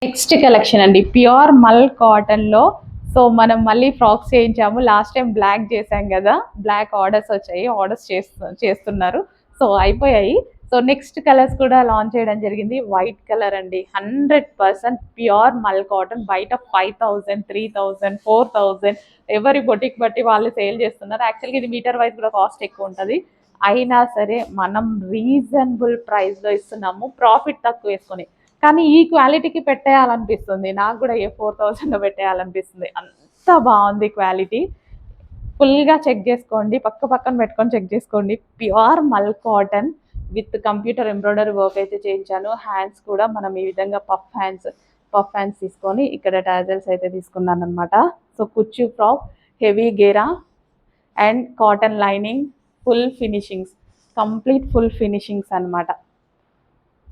Next collection అండి, pure mul కాటన్లో. So మనం మళ్ళీ ఫ్రాక్స్ చేయించాము. లాస్ట్ టైం బ్లాక్ చేసాం కదా, బ్లాక్ ఆర్డర్స్ వచ్చాయి, ఆర్డర్స్ చేస్తున్నారు. సో అయిపోయాయి. సో నెక్స్ట్ కలర్స్ కూడా లాంచ్ చేయడం జరిగింది. వైట్ కలర్ అండి, 100% ప్యూర్ మల్ కాటన్. బయట 5000, 3000, 4000 ఎవరి బొటిక్ బట్టి వాళ్ళు సేల్ చేస్తున్నారు. యాక్చువల్గా ఇది మీటర్ వైజ్ కూడా కాస్ట్ ఎక్కువ ఉంటుంది. అయినా సరే మనం రీజనబుల్ ప్రైస్లో ఇస్తున్నాము, ప్రాఫిట్ తక్కువ వేసుకొని. కానీ ఈ క్వాలిటీకి పెట్టేయాలనిపిస్తుంది, నాకు కూడా ఏ 4000లో పెట్టేయాలనిపిస్తుంది, అంత బాగుంది క్వాలిటీ. ఫుల్గా చెక్ చేసుకోండి, పక్కన పెట్టుకొని చెక్ చేసుకోండి. Pure mul cotton with computer embroidery work అయితే చేయించాను. హ్యాండ్స్ కూడా మనం ఈ విధంగా పఫ్ హ్యాండ్స్ తీసుకొని ఇక్కడ టాజల్స్ అయితే తీసుకున్నాను అనమాట. సో కుచ్చు ఫ్రాక్, హెవీ గేరా and cotton lining, full finishings, complete full finishings అనమాట.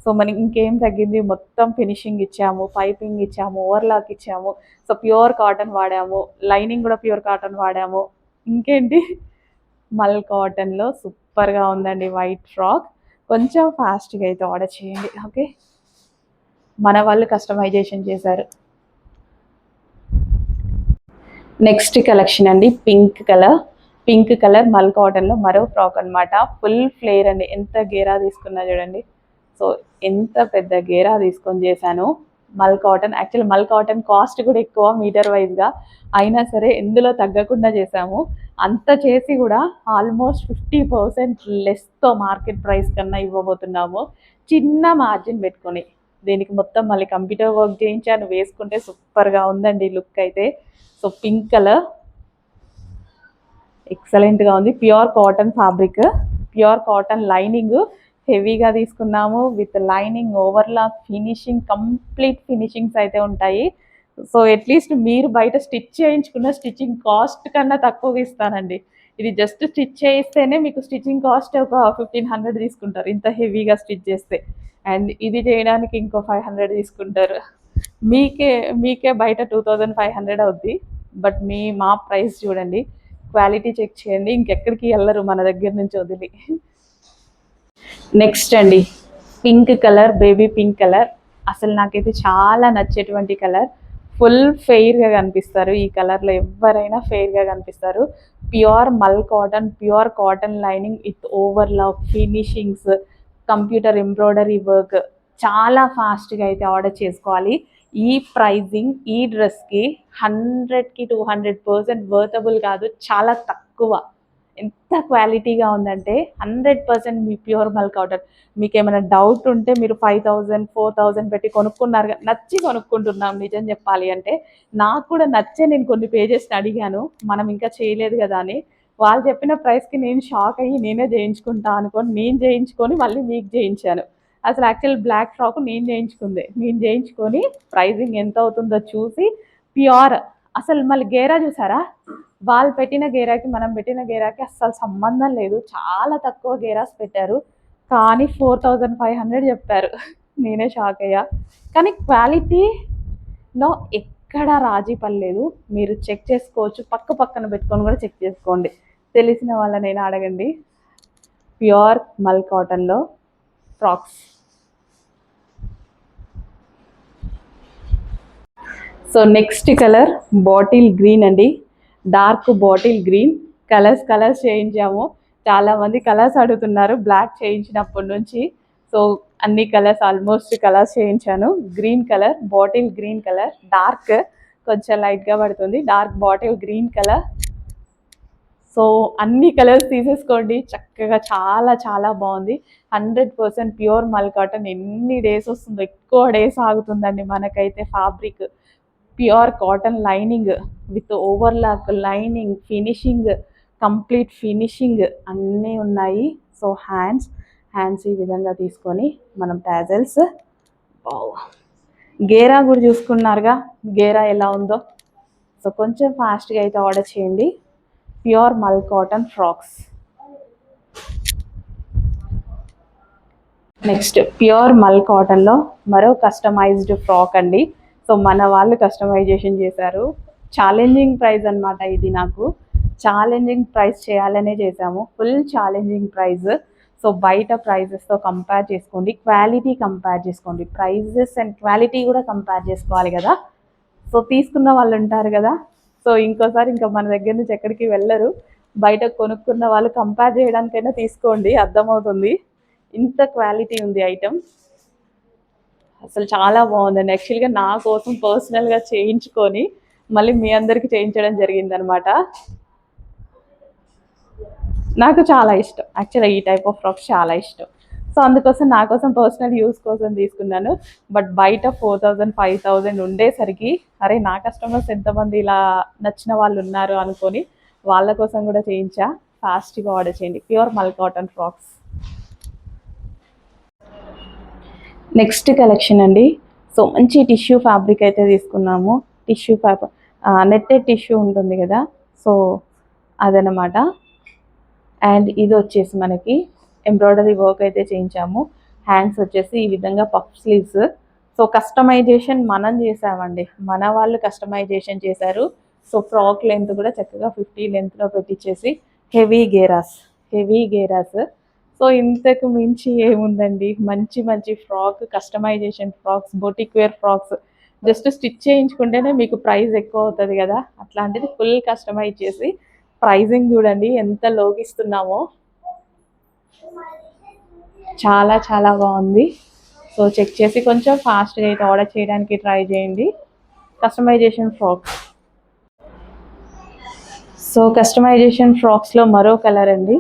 సో మనకి ఇంకేం తగ్గింది, మొత్తం ఫినిషింగ్ ఇచ్చాము, పైపింగ్ ఇచ్చాము, ఓవర్లాక్ ఇచ్చాము. సో ప్యూర్ కాటన్ వాడాము, లైనింగ్ కూడా ప్యూర్ కాటన్ వాడాము. ఇంకేంటి, మల్ కాటన్లో సూపర్గా ఉందండి వైట్ ఫ్రాక్. కొంచెం ఫాస్ట్గా అయితే ఆర్డర్ చేయండి, ఓకే. మన వాళ్ళు కస్టమైజేషన్ చేశారు. నెక్స్ట్ కలెక్షన్ అండి, పింక్ కలర్ మల్ కాటన్లో మరో ఫ్రాక్ అనమాట. ఫుల్ ఫ్లేర్ అండి, ఎంత గేరా తీసుకున్నా చూడండి. సో ఎంత పెద్ద గేరా తీసుకొని చేశాను. మల్ కాటన్, యాక్చువల్ మల్ కాటన్ కాస్ట్ కూడా ఎక్కువ మీటర్ వైజ్గా, అయినా సరే ఎందులో తగ్గకుండా చేశాము. అంత చేసి కూడా ఆల్మోస్ట్ 50% లెస్తో మార్కెట్ ప్రైస్ కన్నా ఇవ్వబోతున్నాము, చిన్న మార్జిన్ పెట్టుకొని. దీనికి మొత్తం మళ్ళీ కంప్యూటర్ వర్క్ చేయించాను, వేసుకుంటే సూపర్గా ఉందండి లుక్ అయితే. సో పింక్ కలర్ ఎక్సలెంట్గా ఉంది. Pure cotton fabric, pure cotton lining హెవీగా తీసుకున్నాము, with lining, overlock, finishing, complete finishings అయితే ఉంటాయి. సో అట్లీస్ట్ మీరు బయట స్టిచ్ చేయించుకున్న స్టిచ్చింగ్ కాస్ట్ కన్నా తక్కువగా ఇస్తానండి. ఇది జస్ట్ స్టిచ్ చేయిస్తేనే మీకు స్టిచ్చింగ్ కాస్ట్ ఒక 1500 తీసుకుంటారు, ఇంత హెవీగా స్టిచ్ చేస్తే. అండ్ ఇది చేయడానికి ఇంకో 500 తీసుకుంటారు. మీకే బయట 2500 అవుద్ది. బట్ మా ప్రైస్ చూడండి, క్వాలిటీ చెక్ చేయండి, ఇంకెక్కడికి వెళ్ళరు మన దగ్గర నుంచి వదిలి. నెక్స్ట్ అండి, pink colour, baby pink colour. అసలు నాకైతే చాలా నచ్చేటువంటి కలర్. ఫుల్ ఫెయిర్గా కనిపిస్తారు ఈ కలర్లో, ఎవరైనా ఫెయిర్గా కనిపిస్తారు. Pure mul cotton, pure cotton lining with overlock, finishings, computer embroidery work. చాలా ఫాస్ట్గా అయితే ఆర్డర్ చేసుకోవాలి. ఈ ప్రైజింగ్ ఈ డ్రెస్కి 100కి 200% వర్తబుల్ కాదు, చాలా తక్కువ. ఎంత క్వాలిటీగా ఉందంటే 100% మీ ప్యూర్ మల్ కాటన్. మీకు ఏమైనా డౌట్ ఉంటే మీరు 5000, 4000 పెట్టి కొనుక్కున్నారు, నచ్చి కొనుక్కుంటున్నాం. నిజం చెప్పాలి అంటే నాకు కూడా నచ్చే నేను కొన్ని పేజెస్ని అడిగాను, మనం ఇంకా చేయలేదు కదా అని. వాళ్ళు చెప్పిన ప్రైస్కి నేను షాక్ అయ్యి నేనే చేయించుకుంటా అనుకొని నేను చేయించుకొని మళ్ళీ మీకు చేయించాను. అసలు యాక్చువల్ బ్లాక్ ఫ్రాక్ నేను చేయించుకొని ప్రైజింగ్ ఎంత అవుతుందో చూసి ప్యూర్. అసలు మళ్ళీ గేరా చూసారా, వాళ్ళు పెట్టిన గేరాకి మనం పెట్టిన గేరాకి అస్సలు సంబంధం లేదు, చాలా తక్కువ గేరాస్ పెట్టారు. కానీ 4500 చెప్పారు. నేనే షాక్ అయ్యా. కానీ క్వాలిటీలో ఎక్కడ రాజీ పడలేదు, మీరు చెక్ చేసుకోవచ్చు, పక్కన పెట్టుకొని కూడా చెక్ చేసుకోండి, తెలిసిన వాళ్ళనైనా అడగండి. ప్యూర్ మల్ కాటన్లో frocks. So next colour bottle green అండి, డార్క్ బాటిల్ గ్రీన్. కలర్స్ చేయించాము, చాలామంది కలర్స్ అడుగుతున్నారు బ్లాక్ చేయించినప్పటి నుంచి. సో అన్ని కలర్స్, ఆల్మోస్ట్ కలర్స్ చేయించాను. Green colour, bottle green colour, dark, కొంచెం లైట్గా పడుతుంది, dark bottle green colour. So అన్ని కలర్స్ తీసేసుకోండి చక్కగా, చాలా చాలా బాగుంది. 100% ప్యూర్ మల్ కాటన్. ఎన్ని డేస్ వస్తుందో, ఎక్కువ డేస్ ఆగుతుందండి మనకైతే fabric. Pure cotton lining with overlock, lining, finishing, complete finishing అన్నీ ఉన్నాయి. సో హ్యాండ్స్ ఈ విధంగా తీసుకొని మనం టాజల్స్, గేరా కూడా చూసుకున్నారుగా గేరా ఎలా ఉందో. సో కొంచెం ఫాస్ట్గా అయితే ఆర్డర్ చేయండి. Pure mul cotton frocks. Next pure mul కాటన్లో మరో కస్టమైజ్డ్ ఫ్రాక్ అండి. సో మన వాళ్ళు కస్టమైజేషన్ చేశారు. ఛాలెంజింగ్ ప్రైస్ అనమాట ఇది, నాకు ఛాలెంజింగ్ ప్రైస్ చేయాలనే చేసాము, ఫుల్ ఛాలెంజింగ్ ప్రైస్. సో బయట ప్రైజెస్తో కంపేర్ చేసుకోండి, క్వాలిటీ కంపేర్ చేసుకోండి, ప్రైజెస్ అండ్ క్వాలిటీ కూడా కంపేర్ చేసుకోవాలి కదా. సో తీసుకున్న వాళ్ళు ఉంటారు కదా, సో ఇంకోసారి ఇంకా మన దగ్గర నుంచి ఎక్కడికి వెళ్ళరు. బయట కొనుక్కున్న వాళ్ళు కంపేర్ చేయడానికైనా తీసుకోండి, అర్థమవుతుంది. ఇంత క్వాలిటీ ఉంది ఐటమ్, అసలు చాలా బాగుందండి. యాక్చువల్గా నా కోసం పర్సనల్గా చేయించుకొని మళ్ళీ మీ అందరికి చేయించడం జరిగిందనమాట. నాకు చాలా ఇష్టం యాక్చువల్గా, ఈ టైప్ ఆఫ్ ఫ్రాక్స్ చాలా ఇష్టం. సో అందుకోసం నా కోసం పర్సనల్ యూస్ కోసం తీసుకున్నాను. బట్ బయట 4000 5000 ఉండేసరికి అరే నా కస్టమర్స్ ఎంతమంది ఇలా నచ్చిన వాళ్ళు ఉన్నారు అనుకొని వాళ్ళ కోసం కూడా చేయించా. ఫాస్ట్గా ఆర్డర్ చేయండి, pure mul cotton frocks. Next collection అండి. సో మంచి టిష్యూ ఫ్యాబ్రిక్ అయితే తీసుకున్నాము. టిష్యూ నెట్టెడ్ టిష్యూ ఉంటుంది కదా, సో అదనమాట. అండ్ ఇది వచ్చేసి మనకి ఎంబ్రాయిడరీ వర్క్ అయితే చేయించాము. హ్యాండ్స్ వచ్చేసి ఈ విధంగా పఫ్ స్లీవ్స్. సో కస్టమైజేషన్ మనం చేసామండి, మన వాళ్ళు కస్టమైజేషన్ చేశారు. సో ఫ్రాక్ లెంత్ కూడా చక్కగా 50 లెంత్లో పెట్టించేసి హెవీ గేరాస్. సో ఇంతకు మించి ఏముందండి, మంచి మంచి frock customization frocks, boutique wear frocks just stitch చేయించుకుంటేనే మీకు ప్రైస్ ఎక్కువ అవుతుంది కదా, అట్లాంటిది ఫుల్ కస్టమైజ్ చేసి ప్రైజింగ్ చూడండి ఎంత లోగిస్తున్నామో, చాలా చాలా బాగుంది. సో చెక్ చేసి కొంచెం ఫాస్ట్గా అయితే ఆర్డర్ చేయడానికి ట్రై చేయండి. Customization frocks. సో కస్టమైజేషన్ ఫ్రాక్స్లో మరో కలర్ అండి.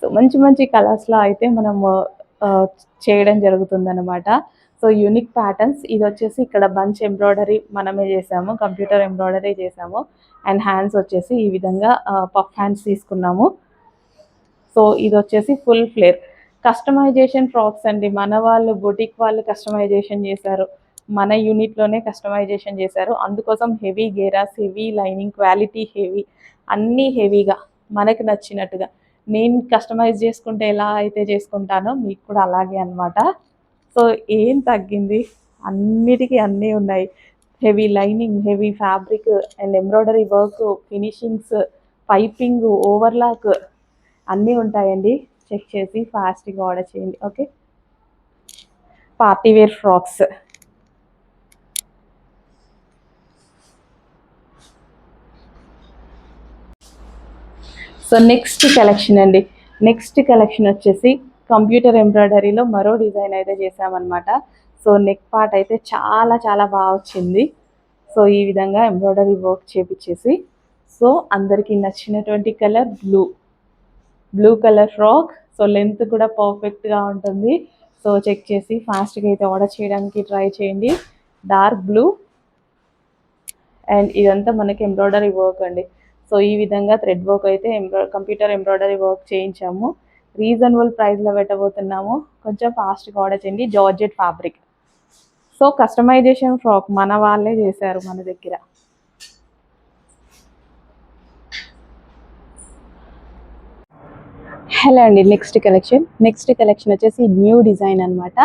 సో మంచి మంచి కలర్స్లో అయితే మనం చేయడం జరుగుతుందన్నమాట. So unique patterns. ఇది వచ్చేసి ఇక్కడ బంచ్ ఎంబ్రాయిడరీ మనమే చేసాము, కంప్యూటర్ ఎంబ్రాయిడరీ చేసాము. అండ్ హ్యాండ్స్ వచ్చేసి ఈ విధంగా పఫ్ హ్యాండ్స్ తీసుకున్నాము. సో ఇది వచ్చేసి ఫుల్ ఫ్లేర్ కస్టమైజేషన్ ఫ్రాక్స్ అండి. మన వాళ్ళు బొటిక్ వాళ్ళు కస్టమైజేషన్ చేశారు, మన యూనిట్లోనే కస్టమైజేషన్ చేశారు. అందుకోసం heavy gears, heavy lining, quality heavy, అన్నీ హెవీగా మనకు నచ్చినట్టుగా. నేను కస్టమైజ్ చేసుకుంటే ఎలా అయితే చేసుకుంటానో మీకు కూడా అలాగే అనమాట. సో ఏం తగ్గింది, అన్నిటికీ అన్నీ ఉన్నాయి. Heavy lining, heavy fabric and embroidery work, finishings, piping, overlock అన్నీ ఉంటాయండి. చెక్ చేసి ఫాస్ట్గా ఆర్డర్ చేయండి. Okay, partywear frocks. So next collection అండి. నెక్స్ట్ కలెక్షన్ వచ్చేసి కంప్యూటర్ ఎంబ్రాయిడరీలో మరో డిజైన్ అయితే చేసామన్నమాట. సో నెక్ పార్ట్ అయితే చాలా చాలా బాగా వచ్చింది. సో ఈ విధంగా ఎంబ్రాయిడరీ వర్క్ చేపించేసి, సో అందరికీ నచ్చినటువంటి colour blue colour frock. So length కూడా పర్ఫెక్ట్గా ఉంటుంది. సో చెక్ చేసి ఫాస్ట్గా అయితే ఆర్డర్ చేయడానికి ట్రై చేయండి. డార్క్ బ్లూ అండ్ ఇదంతా మనకి ఎంబ్రాయిడరీ వర్క్ అండి. సో ఈ విధంగా థ్రెడ్ వర్క్ అయితే కంప్యూటర్ ఎంబ్రాయిడరీ వర్క్ చేయించాము. రీజనబుల్ ప్రైస్లో పెట్టబోతున్నాము, కొంచెం ఫాస్ట్గా ఆర్డర్ చేయండి. Georgette fabric. So customization frock మన వాళ్ళే చేశారు మన దగ్గర. హలో అండి. నెక్స్ట్ కలెక్షన్ వచ్చేసి న్యూ డిజైన్ అనమాట.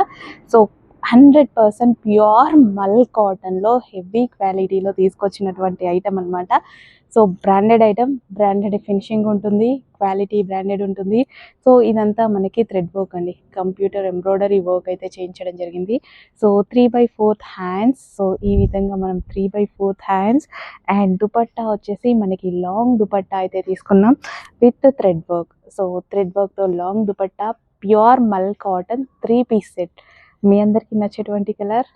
సో 100% ప్యూర్ మల్ కాటన్లో హెవీ క్వాలిటీలో తీసుకొచ్చినటువంటి ఐటమ్ అనమాట. So branded item, branded finishing ఉంటుంది, క్వాలిటీ బ్రాండెడ్ ఉంటుంది. సో ఇదంతా మనకి థ్రెడ్ వర్క్ అండి, కంప్యూటర్ ఎంబ్రాయిడరీ వర్క్ అయితే చేయించడం జరిగింది. So 3/4 hands. సో ఈ విధంగా మనం 3/4 హ్యాండ్స్ అండ్ దుపట్టా వచ్చేసి మనకి లాంగ్ దుపట్టా అయితే తీసుకున్నాం with thread work. So thread వర్క్తో long dupatta, pure mul cotton 3 piece set. మీ అందరికీ నచ్చేటువంటి కలర్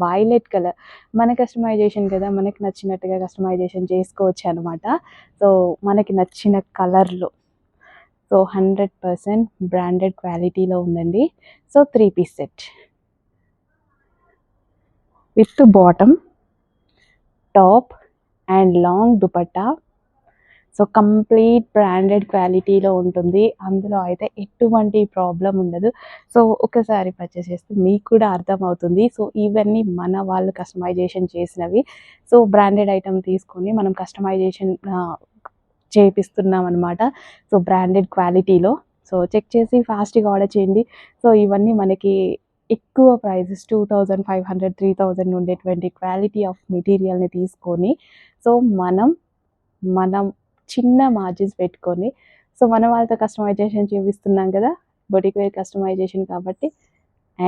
వైలెట్ కలర్. మన కస్టమైజేషన్ కదా, మనకి నచ్చినట్టుగా కస్టమైజేషన్ చేసుకోవచ్చు అనమాట. సో మనకి నచ్చిన కలర్లో. సో 100% బ్రాండెడ్ క్వాలిటీలో ఉందండి. So 3 piece set with bottom, top and long dupatta. So complete branded క్వాలిటీలో ఉంటుంది, అందులో అయితే ఎటువంటి ప్రాబ్లం ఉండదు. సో ఒకసారి పర్చేస్ చేస్తే మీకు కూడా అర్థమవుతుంది. సో ఇవన్నీ మన వాళ్ళు కస్టమైజేషన్ చేసినవి. సో బ్రాండెడ్ ఐటమ్ తీసుకొని మనం కస్టమైజేషన్ చేపిస్తున్నాం అనమాట. సో బ్రాండెడ్ క్వాలిటీలో. సో చెక్ చేసి ఫాస్ట్గా ఆర్డర్ చేయండి. సో ఇవన్నీ మనకి ఎక్కువ ప్రైజెస్ 2500 3000 ఉండేటువంటి క్వాలిటీ ఆఫ్ మెటీరియల్ని తీసుకొని, సో మనం చిన్న మార్జిన్స్ పెట్టుకొని, సో మన వాళ్ళతో కస్టమైజేషన్ చూపిస్తున్నాం కదా, బొటిక్ వేర్ కస్టమైజేషన్ కాబట్టి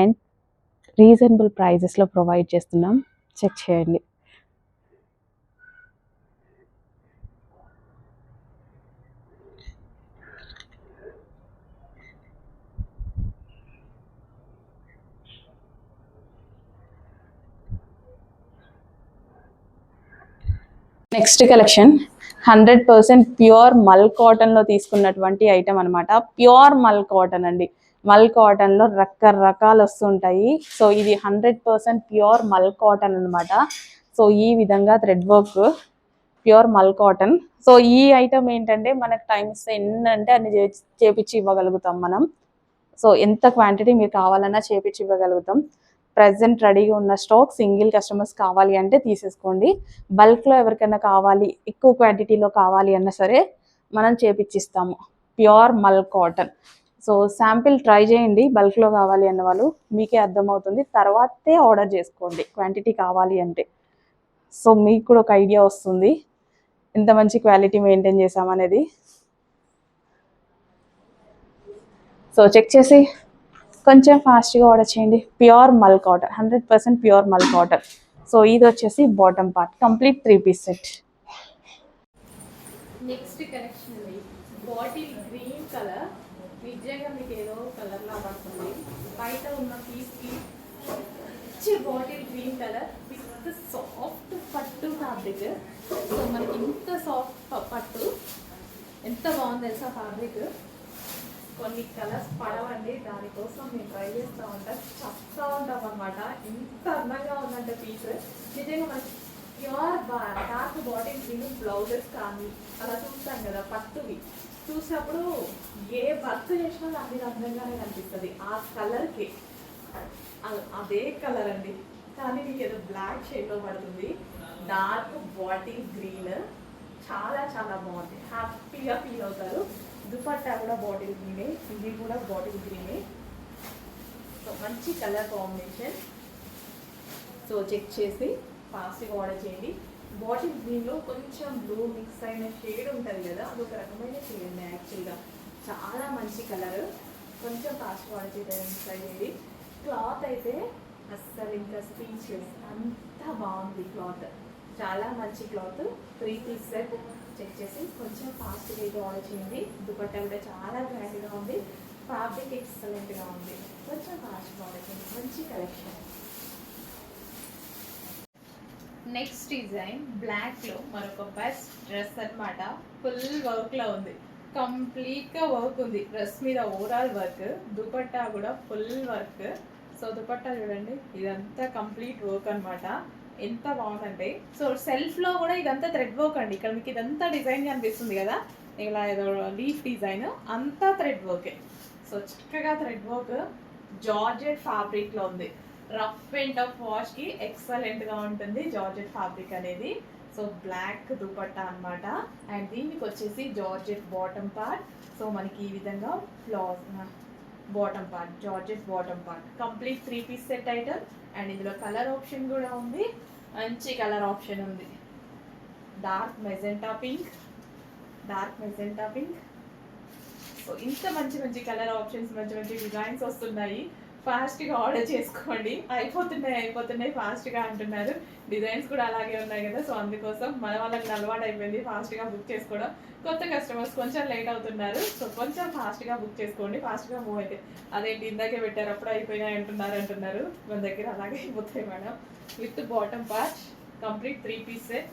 అండ్ రీజనబుల్ ప్రైజెస్లో ప్రొవైడ్ చేస్తున్నాం. చెక్ చేయండి. నెక్స్ట్ కలెక్షన్ 100% ప్యూర్ మల్ కాటన్లో తీసుకున్నటువంటి ఐటమ్ అనమాట. ప్యూర్ మల్ కాటన్ అండి. మల్ కాటన్లో రకరకాలు వస్తుంటాయి. సో ఇది 100% ప్యూర్ మల్ కాటన్ అనమాట. సో ఈ విధంగా thread work pure mul cotton. So ఈ ఐటమ్ ఏంటంటే మనకు టైం ఇస్తే ఎన్నంటే అన్ని చేపించి ఇవ్వగలుగుతాం మనం. సో ఎంత క్వాంటిటీ మీరు కావాలన్నా చేపించి ఇవ్వగలుగుతాం. ప్రజెంట్ రెడీగా ఉన్న స్టాక్, సింగిల్ కస్టమర్స్ కావాలి అంటే తీసేసుకోండి. బల్క్లో ఎవరికైనా కావాలి, ఎక్కువ క్వాంటిటీలో కావాలి అన్నా సరే మనం చేపించిస్తాము. Pure mul cotton. So sample try చేయండి. బల్క్లో కావాలి అన్న వాళ్ళు మీకే అర్థమవుతుంది. తర్వాతే ఆర్డర్ చేసుకోండి క్వాంటిటీ కావాలి అంటే. సో మీకు కూడా ఒక ఐడియా వస్తుంది ఎంత మంచి క్వాలిటీ మెయింటైన్ చేసామనేది. సో చెక్ చేసి కొంచెం ఫాస్ట్గా ఆర్డర్ చేయండి. Pure mul cotton, 100% pure mul cotton. So ఇది వచ్చేసి bottom part, complete 3 piece set. Next collection అండి, బాటిల్ గ్రీన్ కలర్. నిజంగా మీకు ఏదో కలర్ లా పడుతుంది. బయట ఉన్న పీస్కి bottle green colour with soft పట్టు ఫ్యాబ్రిక్. సో మనకి ఇంత సాఫ్ట్ పట్టు ఎంత బాగుంది తెలుసా ఫ్యాబ్రిక్. కొన్ని కలర్స్ పడవండి, దానికోసం మేము ట్రై చేస్తూ ఉంటాం, చెప్తా ఉంటాం అనమాట. ఇంత అందంగా ఉందంటే పీస్. నిజంగా మనకి pure dark bottle green blouses కానీ అలా చూస్తాం కదా పట్టువి, చూసినప్పుడు ఏ వర్క్ చేసినా దాని మీద అందంగానే కనిపిస్తుంది. ఆ కలర్కి అదే కలర్ అండి, కానీ మీకు ఏదో బ్లాక్ షేడ్లో పడుతుంది. డార్క్ బాటిల్ గ్రీన్ చాలా చాలా బాగుంది, హ్యాపీగా ఫీల్ అవుతారు. దుపట్టా కూడా బాటిల్ గ్రీనే, ఇది కూడా బాటిల్ గ్రీనే. సో మంచి కలర్ కాంబినేషన్. సో చెక్ చేసి ఫాస్ట్గా ఆర్డర్ చేయండి. బాటిల్ గ్రీన్లో కొంచెం బ్లూ మిక్స్ అయిన షేడ్ ఉంటుంది కదా, అదొక రకమైన షేడ్ ఉంది యాక్చువల్గా. చాలా మంచి కలర్. కొంచెం ఫాస్ట్గా ఆర్డర్ చేయండి. క్లాత్ అయితే అస్సలు ఇంకా స్పీచ్లెస్, అంత బాగుంది క్లాత్. చాలా మంచి క్లాత్. 3 piece set. చెక్ చేసి కొంచెం ఫాస్ట్గా అయితే ఆర్డర్ చేయండి. దుపట్టా కూడా చాలా గ్రాండ్గా ఉంది, ఫ్యాబ్రిక్ ఎక్సలెంట్గా ఉంది. కొంచెం ఫాస్ట్గా ఆర్డర్ చేయండి. మంచి కలెక్షన్. నెక్స్ట్ డిజైన్ బ్లాక్లో మరొక బెస్ట్ డ్రెస్ అనమాట. ఫుల్ వర్క్లో ఉంది, కంప్లీట్గా వర్క్ ఉంది డ్రెస్ మీద, ఓవరాల్ వర్క్. దుపట్టా కూడా ఫుల్ వర్క్. సో దుపట్టా చూడండి, ఇదంతా కంప్లీట్ వర్క్ అనమాట. ఎంత బాగుందంటే, సో సెల్ఫ్లో కూడా ఇదంతా థ్రెడ్ వర్క్ అండి. ఇక్కడ మీకు ఇదంతా డిజైన్ కనిపిస్తుంది కదా, ఇలా ఏదో లీఫ్ డిజైన్, అంతా థ్రెడ్ వర్కే. సో చక్కగా థ్రెడ్ వర్క్, జార్జెట్ ఫ్యాబ్రిక్లో ఉంది. రఫ్ అండ్ టఫ్ వాష్కి ఎక్సలెంట్గా ఉంటుంది జార్జెట్ ఫ్యాబ్రిక్ అనేది. సో బ్లాక్ దుపట్టా అనమాట. అండ్ దీనికి వచ్చేసి జార్జెట్ బాటమ్ పార్ట్. సో మనకి ఈ విధంగా bottom part, georgette bottom part, complete 3 piece set item. And ఇందులో కలర్ ఆప్షన్ కూడా ఉంది, మంచి కలర్ ఆప్షన్ ఉంది. Dark magenta pink, dark magenta pink. So ఇంత మంచి మంచి కలర్ ఆప్షన్స్, మంచి మంచి డిజైన్స్ వస్తున్నాయి. ఫాస్ట్గా ఆర్డర్ చేసుకోండి. అయిపోతున్నాయి ఫాస్ట్గా అంటున్నారు. డిజైన్స్ కూడా అలాగే ఉన్నాయి కదా, సో అందుకోసం మన వాళ్ళకి అలవాటు అయిపోయింది ఫాస్ట్గా బుక్ చేసుకోవడం. కొత్త కస్టమర్స్ కొంచెం లేట్ అవుతున్నారు. సో కొంచెం ఫాస్ట్గా బుక్ చేసుకోండి, ఫాస్ట్గా మూవ్ అయితే. అదేంటి ఇందాకే పెట్టారు అప్పుడు అయిపోయినాయి అంటున్నారు మన దగ్గర అలాగే అయిపోతాయి madam. With bottom part, complete 3 piece set.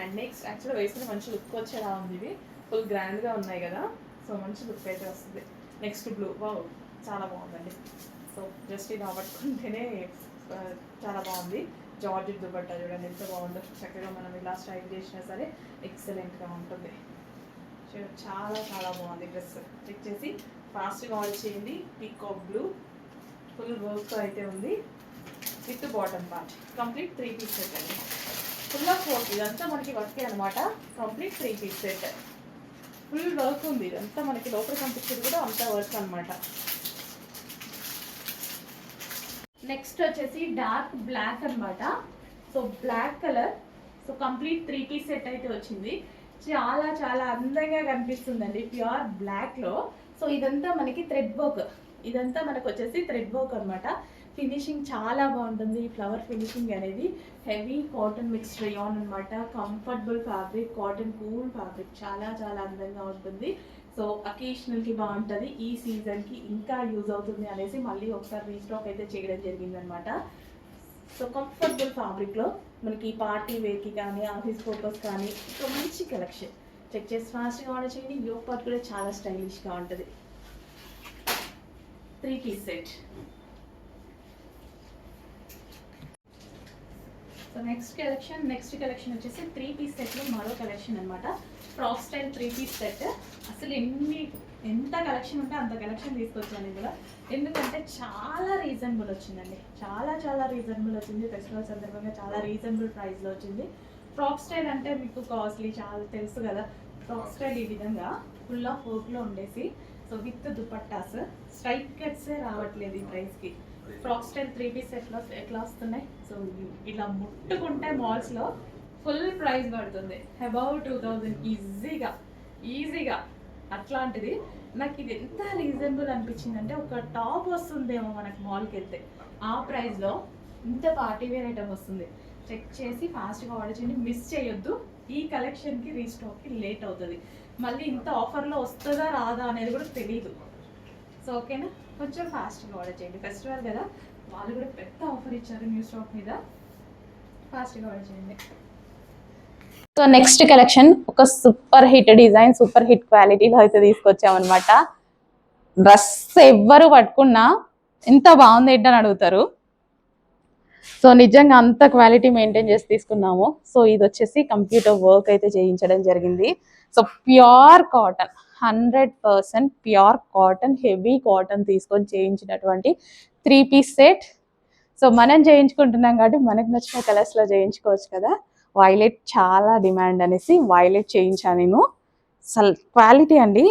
And next యాక్చువల్గా వేసిన మంచి లుక్ వచ్చేలా ఉంది. ఇవి ఫుల్ గ్రాండ్గా ఉన్నాయి కదా, సో మంచి లుక్ అయితే వస్తుంది. నెక్స్ట్ బ్లూ, వావ్ చాలా బాగుందండి. సో జస్ట్ ఇది పట్టుకుంటేనే చాలా బాగుంది. జార్జెట్ దుపట్టా చూడండి ఎంత బాగుందో. చక్కగా మనం ఇలా స్టైల్ చేసినా సరే ఎక్సలెంట్గా ఉంటుంది. చాలా చాలా బాగుంది డ్రెస్. చెక్ చేసి ఫాస్ట్గా ఆర్డర్ చేయండి. పీకాక్ బ్లూ, ఫుల్ వర్క్ అయితే ఉంది with bottom part, complete 3 piece set అండి. ఫుల్ ఆఫ్ వర్క్, ఇదంతా మనకి వర్కే అనమాట. Complete 3 piece set, full work ఉంది. ఇదంతా మనకి లోపల కనిపించేది కూడా అంతా వర్క్ అనమాట. నెక్స్ట్ వచ్చేసి డార్క్ బ్లాక్ అనమాట. So black colour, so complete 3 piece set అయితే వచ్చింది. చాలా చాలా అందంగా కనిపిస్తుందండి ప్యూర్ బ్లాక్లో. సో ఇదంతా మనకి థ్రెడ్ వర్క్, ఇదంతా మనకు వచ్చేసి థ్రెడ్ వర్క్ అనమాట. ఫినిషింగ్ చాలా బాగుంటుంది. ఈ ఫ్లవర్ ఫినిషింగ్ అనేది హెవీ కాటన్ మిక్స్డ్ రేయాన్ అనమాట. Comfortable fabric, cotton cool fabric, చాలా చాలా అందంగా ఉంటుంది. సో అకేషనల్కి బాగుంటుంది, ఈ సీజన్కి ఇంకా యూజ్ అవుతుంది అనేసి మళ్ళీ ఒకసారి రీస్టాక్ అయితే చేయడం జరిగిందనమాట. సో కంఫర్టబుల్ ఫ్యాబ్రిక్లో మనకి పార్టీ వేర్కి కానీ ఆఫీస్ పర్పస్ కానీ ఒక మంచి కలెక్షన్. చెక్ చేసి ఫాస్ట్గా ఆర్డర్ చేయండి. యోగ్ పార్ట్ కూడా చాలా స్టైలిష్గా ఉంటుంది. 3 piece set. So next collection వచ్చేసి 3 piece సెట్లో మరో కలెక్షన్ అనమాట. Frock style 3 piece set. అసలు ఎంత కలెక్షన్ ఉంటే అంత కలెక్షన్ తీసుకొచ్చాను ఇందులో. ఎందుకంటే చాలా రీజనబుల్ వచ్చిందండి, చాలా రీజనబుల్ వచ్చింది. ఫెస్టివల్ సందర్భంగా చాలా రీజనబుల్ ప్రైస్లో వచ్చింది. ఫ్రాక్ స్టైల్ అంటే మీకు కాస్ట్లీ చాలా తెలుసు కదా. ఫ్రాక్ స్టైల్ ఈ విధంగా ఫుల్ ఆఫ్ వర్క్లో ఉండేసి, సో విత్ దుపట్టాస్, స్ట్రైట్ కట్సే రావట్లేదు ఈ ప్రైస్కి. ఫ్రాక్ స్టైల్ 3 piece సెట్లో ఎట్లా వస్తున్నాయి? సో ఇలా ముట్టుకుంటే మాల్స్లో ఫుల్ ప్రైస్ పడుతుంది, అబౌవ్ 2000 ఈజీగా. అట్లాంటిది నాకు ఇది ఎంత రీజనబుల్ అనిపించింది అంటే, ఒక టాప్ వస్తుందేమో మనకు మాల్కి వెళ్తే ఆ ప్రైస్లో ఇంత పార్టీ వేర్ ఐటమ్ వస్తుంది. చెక్ చేసి ఫాస్ట్గా ఆర్డర్ చేయండి, మిస్ చేయొద్దు. ఈ కలెక్షన్కి రీస్టాక్కి లేట్ అవుతుంది. మళ్ళీ ఇంత ఆఫర్లో వస్తుందా రాదా అనేది కూడా తెలీదు. సో ఓకేనా, కొంచెం ఫాస్ట్గా ఆర్డర్ చేయండి. ఫెస్టివల్ కదా, వాళ్ళు కూడా పెద్ద ఆఫర్ ఇచ్చారు న్యూ స్టాక్ మీద. ఫాస్ట్గా ఆర్డర్ చేయండి. సో నెక్స్ట్ కలెక్షన్ ఒక super hit design, super hit క్వాలిటీలో అయితే తీసుకొచ్చామన్నమాట. డ్రెస్ ఎవ్వరు పట్టుకున్నా ఎంత బాగుంది ఏంటని అడుగుతారు. సో నిజంగా అంత క్వాలిటీ మెయింటైన్ చేసి తీసుకున్నాము. సో ఇది వచ్చేసి కంప్యూటర్ వర్క్ అయితే చేయించడం జరిగింది. So pure cotton, 100% pure cotton, heavy cotton తీసుకొని చేయించినటువంటి 3 piece సెట్. సో మనం చేయించుకుంటున్నాం కాబట్టి మనకు నచ్చిన కలర్స్లో చేయించుకోవచ్చు కదా. వైలెట్ చాలా డిమాండ్ అనేసి వైలెట్ చేయించాను నేను. అసలు క్వాలిటీ అండి,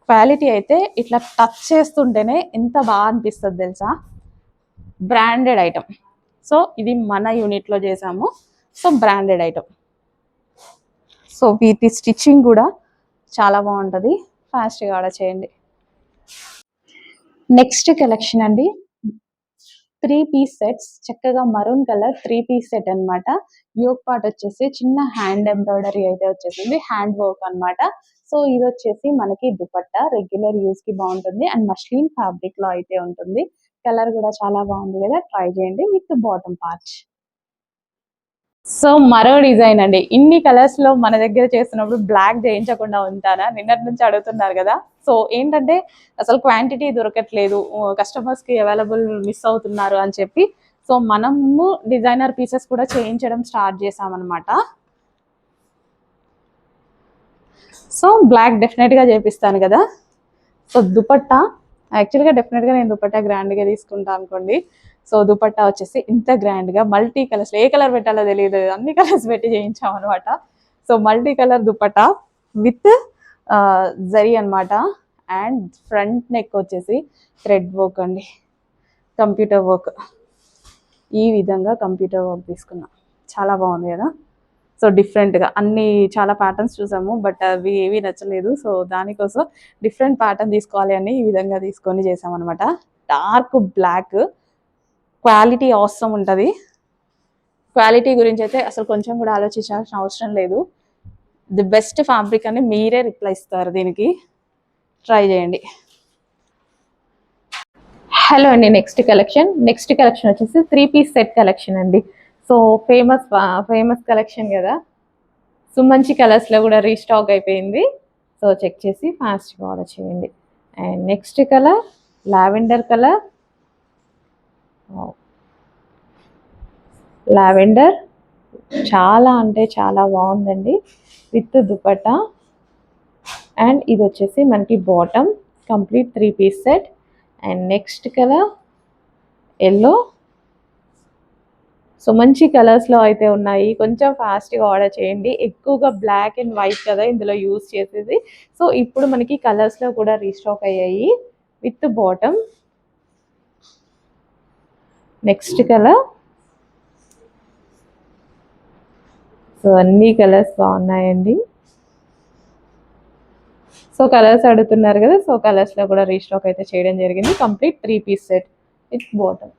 క్వాలిటీ అయితే ఇట్లా టచ్ చేస్తుంటేనే ఎంత బాగా అనిపిస్తుంది తెలుసా. Branded item. సో ఇది మన యూనిట్లో చేసాము. So branded item. సో వీటి స్టిచ్చింగ్ కూడా చాలా బాగుంటుంది. ఫాస్ట్గా ఆర్డర్ చేయండి. నెక్స్ట్ కలెక్షన్ అండి, 3 piece సెట్స్. చక్కగా మరూన్ కలర్ 3 piece సెట్ అనమాట. యోగ్ పార్ట్ వచ్చేసి చిన్న హ్యాండ్ ఎంబ్రాయిడరీ అయితే వచ్చేసింది, హ్యాండ్ వర్క్ అనమాట. సో ఇది వచ్చేసి మనకి దుపట్టా, రెగ్యులర్ యూస్ కి బాగుంటుంది అండ్ మస్లిన్ ఫ్యాబ్రిక్ లో అయితే ఉంటుంది. కలర్ కూడా చాలా బాగుంది కదా, ట్రై చేయండి విత్ బాటమ్ పార్ట్. సో మరో డిజైన్ అండి. ఇన్ని కలర్స్ లో మన దగ్గర చేస్తున్నప్పుడు బ్లాక్ చేయించకుండా ఉంటానా, నిన్నటి నుంచి అడుగుతున్నారు కదా. సో ఏంటంటే అసలు క్వాంటిటీ దొరకట్లేదు, కస్టమర్స్ కి అవైలబుల్ మిస్ అవుతున్నారు అని చెప్పి, సో మనము డిజైనర్ పీసెస్ కూడా చేయించడం స్టార్ట్ చేసామన్నమాట. సో బ్లాక్ డెఫినెట్గా చేపిస్తాను కదా. సో దుపట్టా యాక్చువల్గా డెఫినెట్గా నేను దుపట్టా గ్రాండ్గా తీసుకుంటాను అనుకోండి. సో దుపట్టా వచ్చేసి ఇంత గ్రాండ్గా మల్టీ కలర్స్, ఏ కలర్ పెట్టాలో తెలియదు, అన్ని కలర్స్ పెట్టి చేయించాం అనమాట. So multi colour dupatta with zari అనమాట. అండ్ ఫ్రంట్ నెక్ వచ్చేసి థ్రెడ్ వర్క్ అండి, కంప్యూటర్ వర్క్. ఈ విధంగా కంప్యూటర్ వర్క్ తీసుకున్నాం, చాలా బాగుంది కదా. సో డిఫరెంట్గా అన్ని చాలా ప్యాటర్న్స్ చూసాము, బట్ అవి ఏవి నచ్చలేదు. సో దానికోసం డిఫరెంట్ ప్యాటర్న్ తీసుకోవాలి అని ఈ విధంగా తీసుకొని చేసామన్నమాట. డార్క్ బ్లాక్, క్వాలిటీ అవసరం ఉంటుంది. క్వాలిటీ గురించి అయితే అసలు కొంచెం కూడా ఆలోచించాల్సిన అవసరం లేదు. ది బెస్ట్ ఫ్యాబ్రిక్ అని మీరే రిప్లై ఇస్తారు దీనికి. ట్రై చేయండి. హలో అండి, నెక్స్ట్ కలెక్షన్ వచ్చేసి 3 piece సెట్ కలెక్షన్ అండి. సో ఫేమస్ కలెక్షన్ కదా. సో మంచి కలర్స్లో కూడా రీస్టాక్ అయిపోయింది. సో చెక్ చేసి ఫాస్ట్గా ఆర్డర్ చేయండి. And next colour lavender colour, lavender చాలా అంటే చాలా బాగుందండి విత్ దుపట్టా. అండ్ ఇది వచ్చేసి మనకి bottom, complete 3 piece set. And next colour yellow. So మంచి కలర్స్లో అయితే ఉన్నాయి, కొంచెం ఫాస్ట్గా ఆర్డర్ చేయండి. ఎక్కువగా బ్లాక్ అండ్ వైట్ కదా ఇందులో యూజ్ చేసేది. సో ఇప్పుడు మనకి కలర్స్లో కూడా రీస్టాక్ అయ్యాయి with bottom. Next colour. So అన్ని కలర్స్ బాగున్నాయండి. సో కలర్స్ అడుగుతున్నారు కదా, సో కలర్స్లో కూడా రీస్టాక్ అయితే చేయడం జరిగింది. Complete 3 piece set with bottom.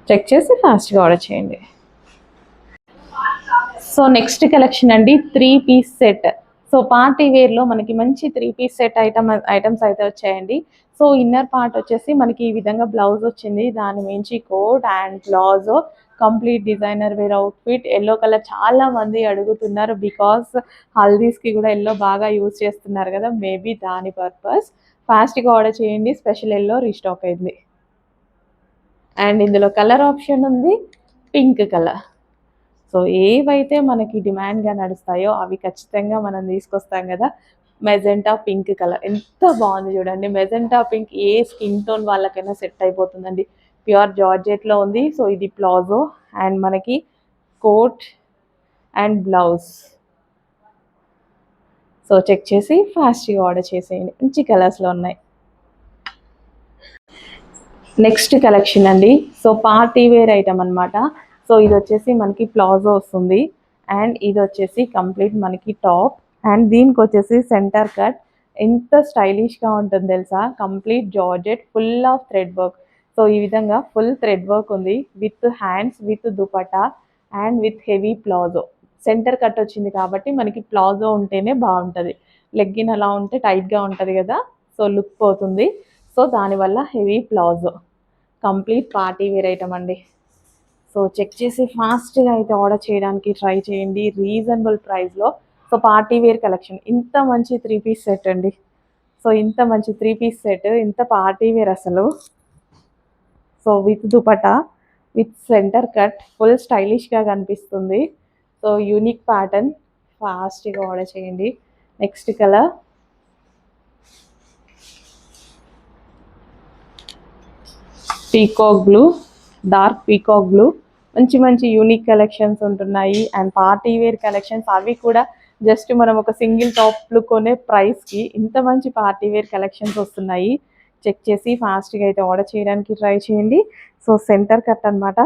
Check చేసి ఫాస్ట్గా ఆర్డర్ చేయండి. సో నెక్స్ట్ కలెక్షన్ అండి 3 పీస్ సెట్. సో పార్టీ వేర్లో మనకి మంచి 3 పీస్ సెట్ ఐటమ్స్ అయితే వచ్చాయండి. సో ఇన్నర్ పార్ట్ వచ్చేసి మనకి ఈ విధంగా బ్లౌజ్ వచ్చింది, దాని మించి coat and palazzo, complete designer wear outfit. Yellow colour చాలా మంది అడుగుతున్నారు, బికాస్ హల్దీస్కి కూడా ఎల్లో బాగా యూజ్ చేస్తున్నారు కదా, మేబీ దాని పర్పస్. ఫాస్ట్గా ఆర్డర్ చేయండి, స్పెషల్ ఎల్లో రీస్టాక్ అయింది. అండ్ ఇందులో కలర్ ఆప్షన్ ఉంది, పింక్ కలర్. సో ఏవైతే మనకి డిమాండ్గా నడుస్తాయో అవి ఖచ్చితంగా మనం తీసుకొస్తాం కదా. మెజెంటా పింక్ కలర్ ఎంత బాగుంది చూడండి. మెజెంటా పింక్ ఏ స్కిన్ టోన్ వాళ్ళకైనా సెట్ అయిపోతుందండి. ప్యూర్ జార్జెట్లో ఉంది. సో ఇది ప్లాజో అండ్ మనకి coat and blouse. So check చేసి ఫాస్ట్గా ఆర్డర్ చేసేయండి, మంచి కలర్స్లో ఉన్నాయి. నెక్స్ట్ కలెక్షన్ అండి, సో పార్టీ వేర్ ఐటమ్ అనమాట. సో ఇది వచ్చేసి మనకి ప్లాజో వస్తుంది అండ్ ఇది వచ్చేసి కంప్లీట్ మనకి టాప్ అండ్ దీనికి వచ్చేసి సెంటర్ కట్. ఎంత స్టైలిష్గా ఉంటుంది తెలుసా, complete georgette full of thread work. So ఈ విధంగా ఫుల్ థ్రెడ్ వర్క్ ఉంది with hands, with dupatta and with heavy palazzo. Centre cut వచ్చింది కాబట్టి మనకి ప్లాజో ఉంటేనే బాగుంటుంది. లెగ్గిన్ అలా ఉంటే టైట్గా ఉంటుంది కదా, సో లుక్ పోతుంది. సో దానివల్ల heavy palazzo, complete party wear item అండి. సో చెక్ చేసి ఫాస్ట్గా అయితే ఆర్డర్ చేయడానికి ట్రై చేయండి రీజనబుల్ ప్రైస్లో. సో పార్టీ వేర్ కలెక్షన్, ఇంత మంచి 3 పీస్ సెట్ అండి. సో ఇంత మంచి 3 పీస్ సెట్, ఇంత పార్టీ వేర్ అసలు. So with dupatta, with centre cut, full స్టైలిష్గా కనిపిస్తుంది. సో యూనిక్ ప్యాటర్న్, ఫాస్ట్గా ఆర్డర్ చేయండి. Next colour peacock blue, dark peacock blue. మంచి మంచి యూనిక్ కలెక్షన్స్ ఉంటున్నాయి అండ్ పార్టీ వేర్ కలెక్షన్స్. అవి కూడా జస్ట్ మనం ఒక సింగిల్ టాప్లు కొనే ప్రైస్కి ఇంత మంచి పార్టీ వేర్ కలెక్షన్స్ వస్తున్నాయి. చెక్ చేసి ఫాస్ట్గా అయితే ఆర్డర్ చేయడానికి ట్రై చేయండి. సో సెంటర్ కట్ అనమాట,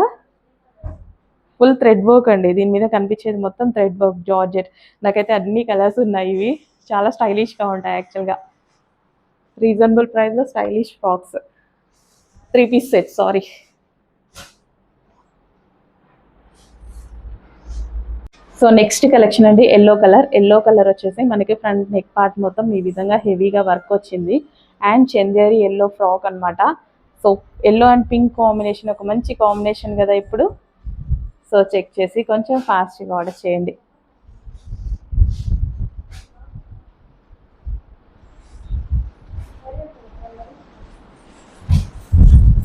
ఫుల్ థ్రెడ్ వర్క్ అండి. దీని మీద కనిపించేది మొత్తం థ్రెడ్ వర్క్ జార్జెట్. నాకైతే అన్ని కలర్స్ ఉన్నాయి, ఇవి చాలా స్టైలిష్గా ఉంటాయి యాక్చువల్గా. రీజనబుల్ ప్రైస్లో stylish frocks, 3 piece set, sari. So next collection అండి ఎల్లో కలర్. ఎల్లో కలర్ వచ్చేసి మనకి ఫ్రంట్ నెక్ పార్ట్ మొత్తం ఈ విధంగా హెవీగా వర్క్ వచ్చింది అండ్ చందేరి ఎల్లో ఫ్రాక్ అనమాట. So yellow and pink combination ఒక మంచి కాంబినేషన్ కదా ఇప్పుడు. సో చెక్ చేసి కొంచెం ఫాస్ట్గా ఆర్డర్ చేయండి.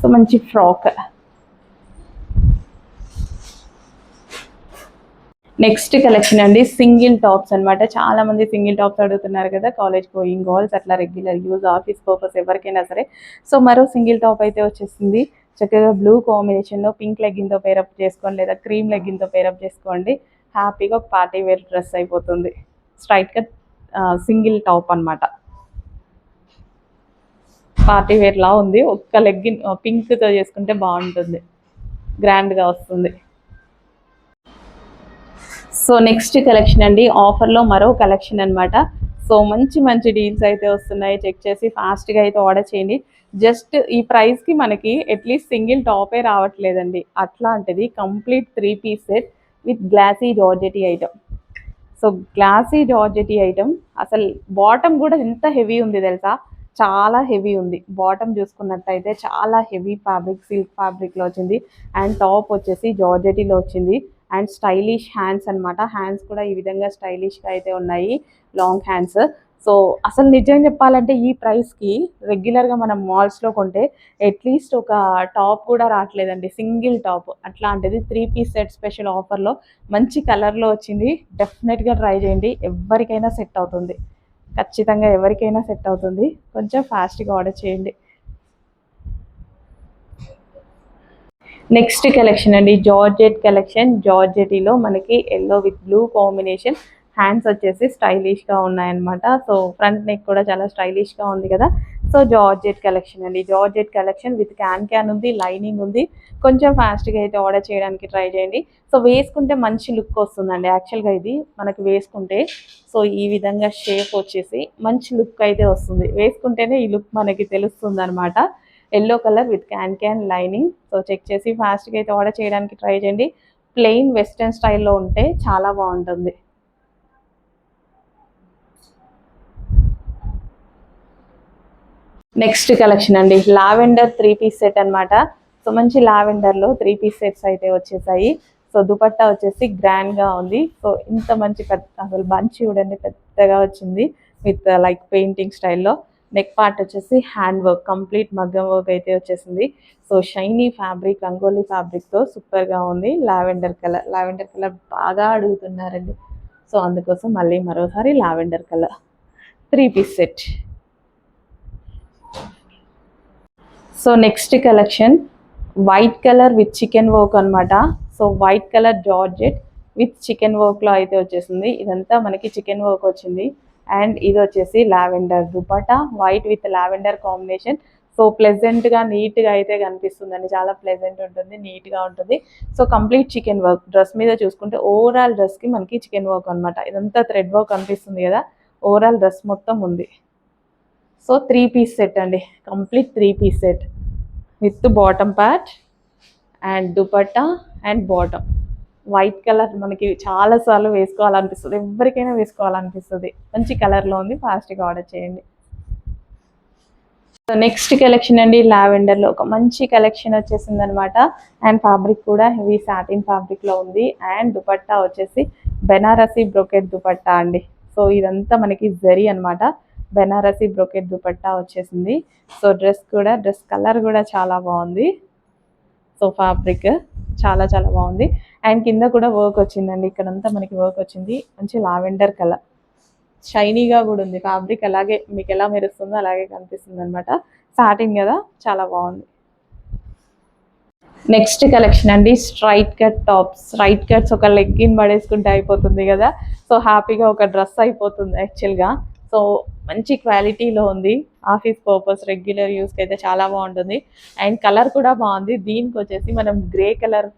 సో మంచి ఫ్రాక్. నెక్స్ట్ కలెక్షన్ అండి సింగిల్ టాప్స్ అనమాట. చాలా మంది సింగిల్ టాప్స్ అడుగుతున్నారు కదా, కాలేజ్ గోయింగ్ గర్ల్స్, అట్లా రెగ్యులర్ యూజ్, ఆఫీస్ పర్పస్ ఎవరికైనా సరే. సో మరో సింగిల్ టాప్ అయితే వచ్చేసింది. చక్కగా బ్లూ కాంబినేషన్లో పింక్ లెగ్గిన్తో పేరప్ చేసుకోండి, లేదా క్రీమ్ లెగ్గిన్తో పేరప్ చేసుకోండి. హ్యాపీగా ఒక పార్టీ వేర్ డ్రెస్ అయిపోతుంది. స్ట్రైట్గా సింగిల్ టాప్ అనమాట, పార్టీ వేర్లా ఉంది. ఒక్క లెగ్గిన్ పింక్తో చేసుకుంటే బాగుంటుంది, గ్రాండ్గా వస్తుంది. సో నెక్స్ట్ కలెక్షన్ అండి ఆఫర్లో మరో కలెక్షన్ అనమాట. సో మంచి మంచి డీల్స్ అయితే వస్తున్నాయి, చెక్ చేసి ఫాస్ట్గా అయితే ఆర్డర్ చేయండి. జస్ట్ ఈ ప్రైస్కి మనకి అట్లీస్ట్ సింగిల్ టాపే రావట్లేదండి, అట్లాంటిది complete 3 piece set with glossy georgette item. So glossy georgette item, అసలు బాటమ్ కూడా ఎంత హెవీ ఉంది తెలుసా, చాలా హెవీ ఉంది. బాటమ్ చూసుకున్నట్టయితే చాలా హెవీ ఫ్యాబ్రిక్, సిల్క్ ఫ్యాబ్రిక్లో వచ్చింది అండ్ టాప్ వచ్చేసి జార్జెటీలో వచ్చింది అండ్ స్టైలిష్ హ్యాండ్స్ అనమాట. హ్యాండ్స్ కూడా ఈ విధంగా స్టైలిష్గా అయితే ఉన్నాయి, లాంగ్ హ్యాండ్స్. సో అసలు నిజం చెప్పాలంటే ఈ ప్రైస్కి రెగ్యులర్గా మనం మాల్స్లో కొంటే అట్లీస్ట్ ఒక టాప్ కూడా రావట్లేదండి, సింగిల్ టాప్. అట్లాంటిది 3 పీస్ సెట్ స్పెషల్ ఆఫర్లో మంచి కలర్లో వచ్చింది. డెఫినెట్గా ట్రై చేయండి, ఎవరికైనా సెట్ అవుతుంది, ఖచ్చితంగా ఎవరికైనా సెట్ అవుతుంది. కొంచెం ఫాస్ట్గా ఆర్డర్ చేయండి. నెక్స్ట్ కలెక్షన్ అండి జార్జెట్ కలెక్షన్. జార్జెటీలో మనకి yellow with blue combination. Hands వచ్చేసి స్టైలిష్గా ఉన్నాయన్నమాట. సో ఫ్రంట్ నెక్ కూడా చాలా స్టైలిష్గా ఉంది కదా. సో సో జార్జెట్ కలెక్షన్ అండి, జార్జెట్ కలెక్షన్ విత్ క్యాన్ ఉంది, లైనింగ్ ఉంది. కొంచెం ఫాస్ట్గా అయితే ఆర్డర్ చేయడానికి ట్రై చేయండి. సో వేసుకుంటే మంచి లుక్ వస్తుందండి. యాక్చువల్గా ఇది మనకి వేసుకుంటే సో ఈ విధంగా షేప్ వచ్చేసి మంచి లుక్ అయితే వస్తుంది. వేసుకుంటేనే ఈ లుక్ మనకి తెలుస్తుంది అనమాట. Yellow colour with can lining. So check చేసి ఫాస్ట్గా అయితే ఆర్డర్ చేయడానికి ట్రై చేయండి. ప్లెయిన్ వెస్ట్రన్ స్టైల్లో ఉంటే చాలా బాగుంటుంది. నెక్స్ట్ కలెక్షన్ అండి, లావెండర్ 3 పీస్ సెట్ అనమాట. సో మంచి లావెండర్లో 3 పీస్ సెట్స్ అయితే వచ్చేసాయి. సో దుపట్టా వచ్చేసి గ్రాండ్గా ఉంది. సో ఇంత మంచి పెద్ద అసలు బంచ్ చూడండి, పెద్దగా వచ్చింది విత్ లైక్ పెయింటింగ్ స్టైల్లో. నెక్ పార్ట్ వచ్చేసి హ్యాండ్ వర్క్, కంప్లీట్ మగ్గం వర్క్ అయితే వచ్చేసింది. సో షైనీ ఫ్యాబ్రిక్, రంగోలీ ఫ్యాబ్రిక్తో సూపర్గా ఉంది. లావెండర్ కలర్ బాగా అడుగుతున్నారండి. సో అందుకోసం మళ్ళీ మరోసారి lavender colour 3 piece set. So next collection white colour with chikan work అనమాట. So white colour georgette with chikan వర్క్లో అయితే వచ్చేసింది. ఇదంతా మనకి చికెన్ వర్క్ వచ్చింది. అండ్ ఇది వచ్చేసి lavender dupatta, white with lavender combination. So ప్లెజెంట్గా నీట్గా అయితే కనిపిస్తుందండి, చాలా ప్లెజెంట్ ఉంటుంది, నీట్గా ఉంటుంది. So complete chicken work. Dress మీద చూసుకుంటే ఓవరాల్ డ్రెస్కి మనకి చికెన్ వర్క్ అనమాట. ఇదంతా థ్రెడ్ వర్క్ కనిపిస్తుంది కదా, ఓవరాల్ డ్రెస్ మొత్తం ఉంది. సో 3 పీస్ సెట్ అండి, complete 3 piece set with bottom part and dupatta and bottom. White colour మనకి చాలాసార్లు వేసుకోవాలనిపిస్తుంది, ఎవరికైనా వేసుకోవాలనిపిస్తుంది. మంచి కలర్లో ఉంది, ఫాస్ట్గా ఆర్డర్ చేయండి. సో నెక్స్ట్ కలెక్షన్ అండి, లావెండర్లో ఒక మంచి కలెక్షన్ వచ్చేసింది అనమాట. అండ్ ఫ్యాబ్రిక్ కూడా హెవీ సాటిన్ ఫ్యాబ్రిక్లో ఉంది. అండ్ దుపట్టా వచ్చేసి బెనారసీ బ్రోకెట్ దుపట్టా అండి. సో ఇదంతా మనకి జరీ అనమాట, బెనారసీ బ్రోకెట్ దుపట్టా వచ్చేసింది. సో డ్రెస్ కలర్ కూడా చాలా బాగుంది. సో ఫ్యాబ్రిక్ చాలా బాగుంది. అండ్ కింద కూడా వర్క్ వచ్చిందండి, ఇక్కడంతా మనకి వర్క్ వచ్చింది. మంచి లావెండర్ కలర్, షైనీగా కూడా ఉంది ఫ్యాబ్రిక్. అలాగే మీకు ఎలా మెరుస్తుందో అలాగే కనిపిస్తుంది అనమాట. సాటిన్ కదా, చాలా బాగుంది. నెక్స్ట్ కలెక్షన్ అండి, straight cut tops. Straight cuts ఒక లెగ్గిన్ పడేసుకుంటే అయిపోతుంది కదా, సో హ్యాపీగా ఒక డ్రెస్ అయిపోతుంది యాక్చువల్గా. సో మంచి క్వాలిటీలో ఉంది, ఆఫీస్ పర్పస్ రెగ్యులర్ యూస్కి అయితే చాలా బాగుంటుంది. అండ్ కలర్ కూడా బాగుంది. దీనికి వచ్చేసి మనం గ్రే కలర్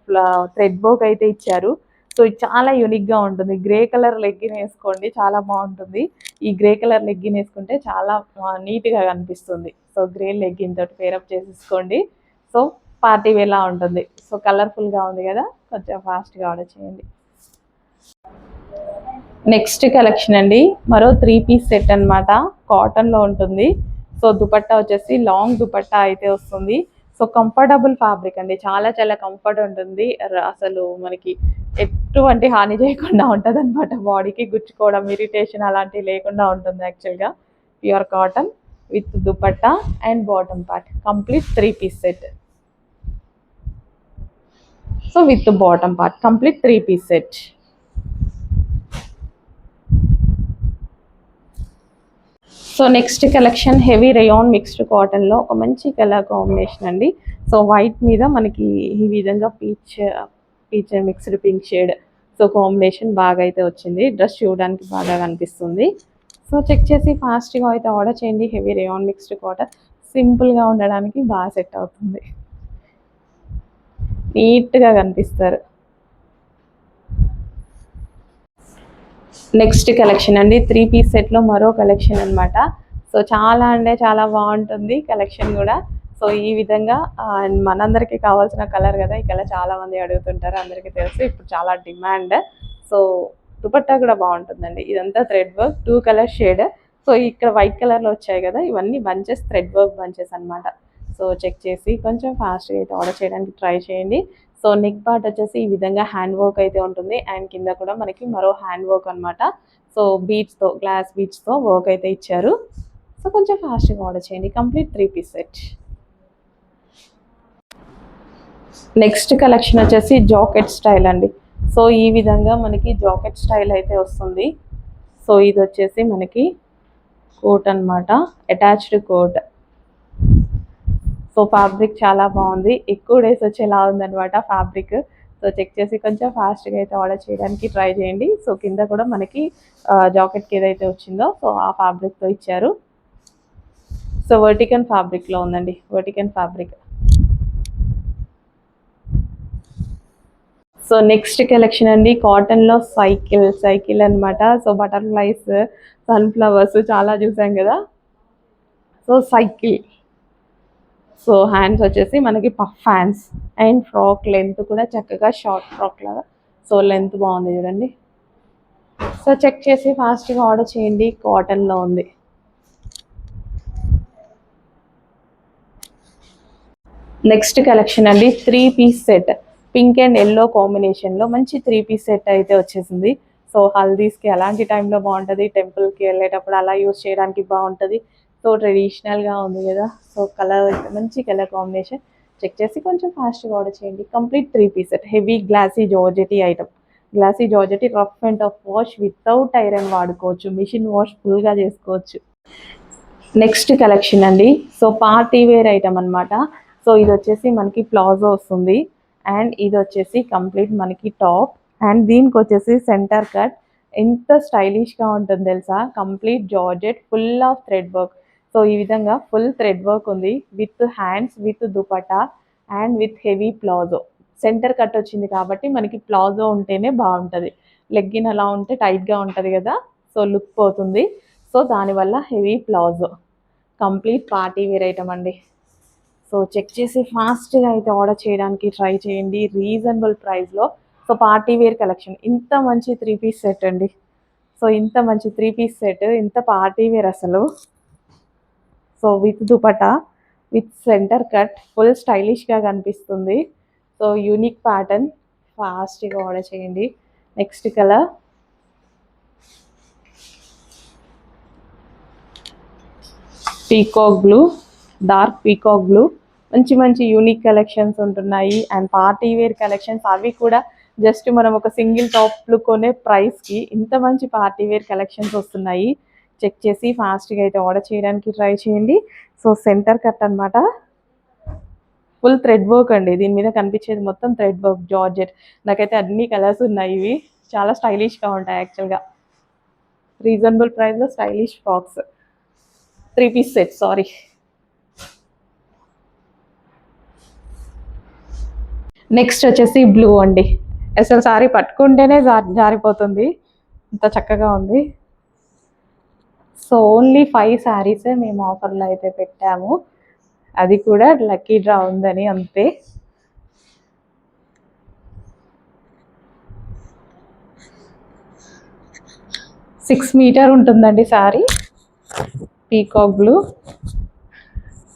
థ్రెడ్ వర్క్ అయితే ఇచ్చారు. సో ఇది చాలా యూనిక్గా ఉంటుంది. గ్రే కలర్ లెగ్గిన్ వేసుకోండి, చాలా బాగుంటుంది. ఈ గ్రే కలర్ లెగ్గిన్ వేసుకుంటే చాలా నీట్గా కనిపిస్తుంది. సో గ్రే లెగ్గిన్ తోటి పేరప్ చేసేసుకోండి. సో పార్టీ వేలా ఉంటుంది. సో కలర్ఫుల్గా ఉంది కదా, కొంచెం ఫాస్ట్గా ఆర్డర్ చేయండి. నెక్స్ట్ కలెక్షన్ అండి, మరో 3 పీస్ సెట్ అనమాట, కాటన్లో ఉంటుంది. సో దుపట్టా వచ్చేసి లాంగ్ దుపట్టా అయితే వస్తుంది. సో కంఫర్టబుల్ ఫ్యాబ్రిక్ అండి, చాలా కంఫర్ట్ ఉంటుంది. అసలు మనకి ఎటువంటి హాని చేయకుండా ఉంటుంది అనమాట. బాడీకి గుచ్చుకోవడం, ఇరిటేషన్ అలాంటివి లేకుండా ఉంటుంది. యాక్చువల్గా pure cotton with dupatta and bottom part, complete 3 piece set. So with bottom part, complete 3 piece set. So next collection heavy rayon mixed కాటన్లో ఒక మంచి కలర్ కాంబినేషన్ అండి. సో వైట్ మీద మనకి ఈ విధంగా peach mixed pink shade. So combination బాగా అయితే వచ్చింది, డ్రెస్ చూడడానికి బాగా కనిపిస్తుంది. సో చెక్ చేసి ఫాస్ట్గా అయితే ఆర్డర్ చేయండి. హెవీ రేయాన్ మిక్స్డ్ కాటన్, సింపుల్గా ఉండడానికి బాగా సెట్ అవుతుంది, నీట్గా కనిపిస్తారు. నెక్స్ట్ కలెక్షన్ అండి, 3 పీస్ సెట్లో మరో కలెక్షన్ అనమాట. సో చాలా బాగుంటుంది కలెక్షన్ కూడా. సో ఈ విధంగా మనందరికీ కావాల్సిన కలర్ కదా, ఈ కలర్ చాలా మంది అడుగుతుంటారు, అందరికీ తెలుసు, ఇప్పుడు చాలా డిమాండ్. సో దుపట్టా కూడా బాగుంటుందండి. ఇదంతా thread work, 2 colour shade. So ఇక్కడ వైట్ కలర్లో వచ్చాయి కదా, ఇవన్నీ బంచెస్, థ్రెడ్ వర్క్ బంచెస్ అనమాట. సో చెక్ చేసి కొంచెం ఫాస్ట్గా అయితే ఆర్డర్ చేయడానికి ట్రై చేయండి. సో నెక్ పార్ట్ వచ్చేసి ఈ విధంగా హ్యాండ్ వర్క్ అయితే ఉంటుంది. అండ్ కింద కూడా మనకి మరో హ్యాండ్ వర్క్ అనమాట. సో బీడ్స్తో, గ్లాస్ బీడ్స్తో వర్క్ అయితే ఇచ్చారు. సో కొంచెం ఫాస్ట్గా ఆర్డర్ చేయండి. Complete 3 piece set. Next collection వచ్చేసి జాకెట్ స్టైల్ అండి. సో ఈ విధంగా మనకి జాకెట్ స్టైల్ అయితే వస్తుంది. సో ఇది వచ్చేసి మనకి కోట్ అనమాట, అటాచ్డ్ కోట్. సో ఫ్యాబ్రిక్ చాలా బాగుంది, ఎక్కువ డేస్ వచ్చేలా ఉందన్నమాట ఫ్యాబ్రిక్. సో చెక్ చేసి కొంచెం ఫాస్ట్గా అయితే ఆర్డర్ చేయడానికి ట్రై చేయండి. సో కింద కూడా మనకి జాకెట్కి ఏదైతే వచ్చిందో సో ఆ ఫ్యాబ్రిక్తో ఇచ్చారు. సో వర్టికన్ ఫ్యాబ్రిక్లో ఉందండి, వర్టికన్ ఫ్యాబ్రిక్. సో నెక్స్ట్ కలెక్షన్ అండి, కాటన్లో సైకిల్ అనమాట. సో బటర్ఫ్లైస్, సన్ఫ్లవర్స్ చాలా చూసాం కదా. సో సైకిల్, సో హ్యాండ్స్ వచ్చేసి మనకి puff hands and frock length కూడా చక్కగా షార్ట్ ఫ్రాక్ లాగా. సో లెంత్ బాగుంది చూడండి. సో చెక్ చేసి ఫాస్ట్గా ఆర్డర్ చేయండి, కాటన్లో ఉంది. నెక్స్ట్ కలెక్షన్ అండి, 3-piece set, pink and yellow కాంబినేషన్లో మంచి 3-piece సెట్ అయితే వచ్చేసింది. సో హల్దీస్కి అలాంటి టైంలో బాగుంటుంది, టెంపుల్కి వెళ్ళేటప్పుడు అలా యూస్ చేయడానికి బాగుంటుంది. సో ట్రెడిషనల్గా ఉంది కదా. సో కలర్ అయితే మంచి కలర్ కాంబినేషన్. చెక్ చేసి కొంచెం ఫాస్ట్గా ఆర్డర్ చేయండి. Complete 3-piece set, heavy glossy georgette item. Glossy georgette, rough and tough wash without iron వాడుకోవచ్చు, మిషన్ వాష్ ఫుల్గా చేసుకోవచ్చు. నెక్స్ట్ కలెక్షన్ అండి, సో పార్టీ వేర్ ఐటమ్ అనమాట. సో ఇది వచ్చేసి మనకి ప్లాజో వస్తుంది అండ్ ఇది వచ్చేసి కంప్లీట్ మనకి టాప్ అండ్ దీనికి వచ్చేసి సెంటర్ కట్. ఎంత స్టైలిష్గా ఉంటుంది తెలుసా, complete georgette, full of thread work. So ఈ విధంగా ఫుల్ థ్రెడ్ వర్క్ ఉంది with hands, with dupatta and with heavy palazzo. Centre cut వచ్చింది కాబట్టి మనకి ప్లాజో ఉంటేనే బాగుంటుంది, లెగ్గిన్ అలా ఉంటే టైట్గా ఉంటుంది కదా, సో లుక్ పోతుంది. సో దానివల్ల heavy palazzo, complete party wear item అండి. సో చెక్ చేసి ఫాస్ట్గా అయితే ఆర్డర్ చేయడానికి ట్రై చేయండి, రీజనబుల్ ప్రైస్లో. సో పార్టీ వేర్ కలెక్షన్, ఇంత మంచి 3-piece సెట్ అండి. సో ఇంత మంచి 3-piece సెట్, ఇంత పార్టీ వేర్ అసలు. So with dupatta, with centre cut, full స్టైలిష్గా కనిపిస్తుంది. సో యూనిక్ ప్యాటర్న్, ఫాస్ట్గా ఆర్డర్ చేయండి. Next colour peacock blue, dark peacock blue. మంచి మంచి యూనిక్ కలెక్షన్స్ ఉంటున్నాయి అండ్ పార్టీ వేర్ కలెక్షన్స్. అవి కూడా జస్ట్ మనం ఒక సింగిల్ టాప్లు కొనే ప్రైస్కి ఇంత మంచి పార్టీ వేర్ కలెక్షన్స్ వస్తున్నాయి. చెక్ చేసి ఫాస్ట్గా అయితే ఆర్డర్ చేయడానికి ట్రై చేయండి. సో సెంటర్ కట్ అనమాట, ఫుల్ థ్రెడ్ వర్క్ అండి. దీని మీద కనిపించేది మొత్తం థ్రెడ్ వర్క్ జార్జెట్. నాకైతే అన్ని కలర్స్ ఉన్నాయి, ఇవి చాలా స్టైలిష్గా ఉంటాయి యాక్చువల్గా. రీజనబుల్ ప్రైస్లో stylish frocks, 3-piece set, sorry. Next వచ్చేసి బ్లూ అండి. అసలు సారీ పట్టుకుంటేనే జారిపోతుంది, ఇంత చక్కగా ఉంది. సో ఓన్లీ 5 శారీసే మేము ఆఫర్లో అయితే పెట్టాము, అది కూడా లక్కీ డ్రా ఉందని అంతే. సిక్స్ మీటర్ ఉంటుందండి శారీ, పీకాక్ బ్లూ.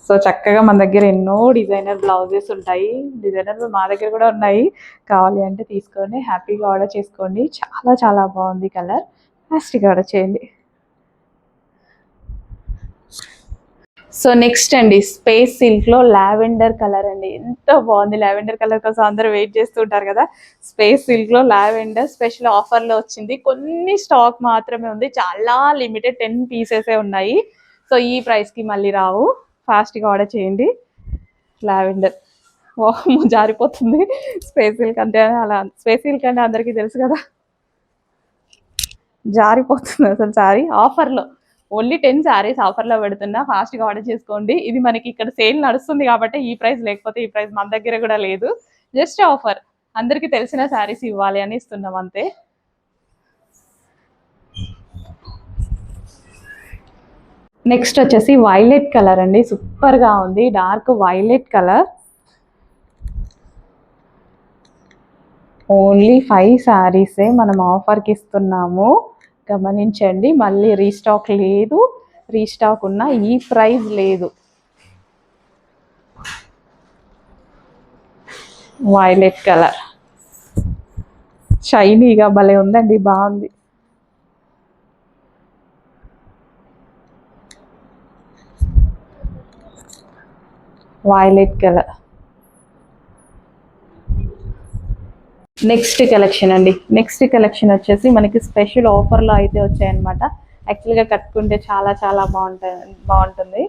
సో చక్కగా మన దగ్గర ఎన్నో డిజైనర్ బ్లౌజెస్ ఉంటాయి, డిజైనర్ మా దగ్గర కూడా ఉన్నాయి, కావాలి అంటే తీసుకోండి, హ్యాపీగా ఆర్డర్ చేసుకోండి. చాలా చాలా బాగుంది కలర్, ఫాస్ట్గా ఆర్డర్ చేయండి. సో నెక్స్ట్ అండి, స్పేస్ సిల్క్లో లావెండర్ కలర్ అండి. ఎంత బాగుంది, లావెండర్ కలర్ కోసం అందరూ వెయిట్ చేస్తుంటారు కదా. స్పేస్ సిల్క్లో లావెండర్ స్పెషల్ ఆఫర్లో వచ్చింది, కొన్ని స్టాక్ మాత్రమే ఉంది, చాలా లిమిటెడ్ 10 పీసెసే ఉన్నాయి. సో ఈ ప్రైస్కి మళ్ళీ రావు, ఫాస్ట్గా ఆర్డర్ చేయండి. లావెండర్ జారిపోతుంది, స్పేస్ సిల్క్ అంటే అలా, స్పేస్ సిల్క్ అంటే అందరికీ తెలుసు కదా, జారిపోతుంది అసలు సారీ. ఆఫర్లో ఓన్లీ 10 శారీస్ ఆఫర్లో పెడుతున్నా, ఫాస్ట్గా ఆర్డర్ చేసుకోండి. ఇది మనకి ఇక్కడ సేల్ నడుస్తుంది కాబట్టి ఈ ప్రైస్, లేకపోతే ఈ ప్రైస్ మన దగ్గర కూడా లేదు, జస్ట్ ఆఫర్, అందరికీ తెలిసిన శారీస్ ఇవ్వాలి అని ఇస్తున్నాం అంతే. నెక్స్ట్ వచ్చేసి వైలెట్ కలర్ అండి, సూపర్గా ఉంది, డార్క్ వైలెట్ కలర్. ఓన్లీ 5 శారీసే మనం ఆఫర్కి ఇస్తున్నాము, గమనించండి. మళ్ళీ రీస్టాక్ లేదు, రీస్టాక్ ఉన్న ఈ ప్రైస్ లేదు. వైలెట్ కలర్ షైనీగా భలే ఉందండి, బాగుంది. Violet colour. నెక్స్ట్ కలెక్షన్ అండి, నెక్స్ట్ కలెక్షన్ వచ్చేసి మనకి స్పెషల్ ఆఫర్లో అయితే వచ్చాయన్నమాట. యాక్చువల్గా కట్టుకుంటే చాలా చాలా బాగుంటుంది.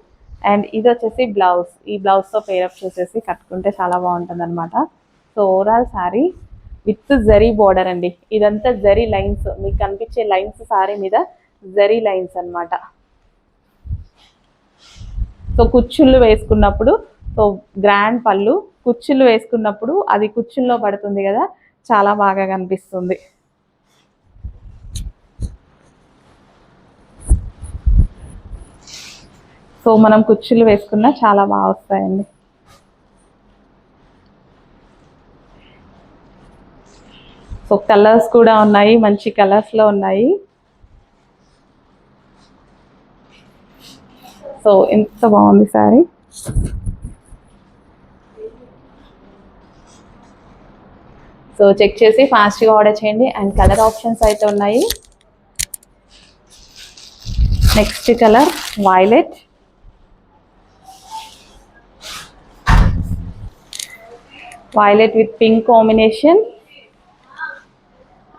అండ్ ఇది వచ్చేసి బ్లౌజ్, ఈ బ్లౌజ్తో పేరప్ చేసేసి కట్టుకుంటే చాలా బాగుంటుంది అనమాట. So overall sari with zari border అండి, ఇదంతా జరీ లైన్స్, మీకు కనిపించే లైన్స్ శారీ మీద జరీ లైన్స్ అనమాట. సో కుచ్చుళ్ళు వేసుకున్నప్పుడు, సో గ్రాండ్ పళ్ళు, కుచ్చుళ్ళు వేసుకున్నప్పుడు అది కుచ్చుల్లో పడుతుంది కదా, చాలా బాగా కనిపిస్తుంది. సో మనం కుచ్చుళ్ళు వేసుకున్నా చాలా బాగా వస్తాయండి. సో కలర్స్ కూడా ఉన్నాయి, మంచి కలర్స్లో ఉన్నాయి. సో ఎంత బాగుంది సారీ. సో చెక్ చేసి ఫాస్ట్గా ఆర్డర్ చేయండి. అండ్ కలర్ ఆప్షన్స్ అయితే ఉన్నాయి. Next colour violet. Violet with pink combination.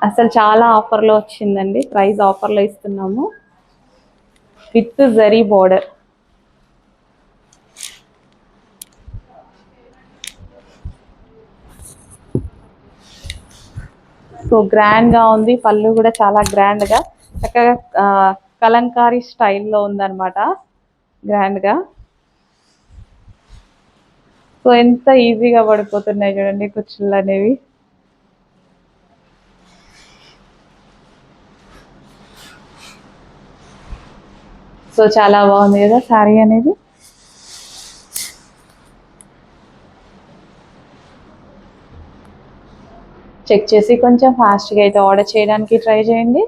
అసలు చాలా ఆఫర్లో వచ్చిందండి, ప్రైస్ ఆఫర్లో ఇస్తున్నాము విత్ జరీ బోర్డర్. సో గ్రాండ్గా ఉంది, పళ్ళు కూడా చాలా గ్రాండ్గా చక్కగా కలంకారీ స్టైల్లో ఉందన్నమాట, గ్రాండ్గా. సో ఎంత ఈజీగా పడిపోతున్నాయి చూడండి కుచ్చుళ్ళు అనేవి. సో చాలా బాగుంది కదా శారీ అనేది. చెక్ చేసి కొంచెం ఫాస్ట్గా అయితే ఆర్డర్ చేయడానికి ట్రై చేయండి.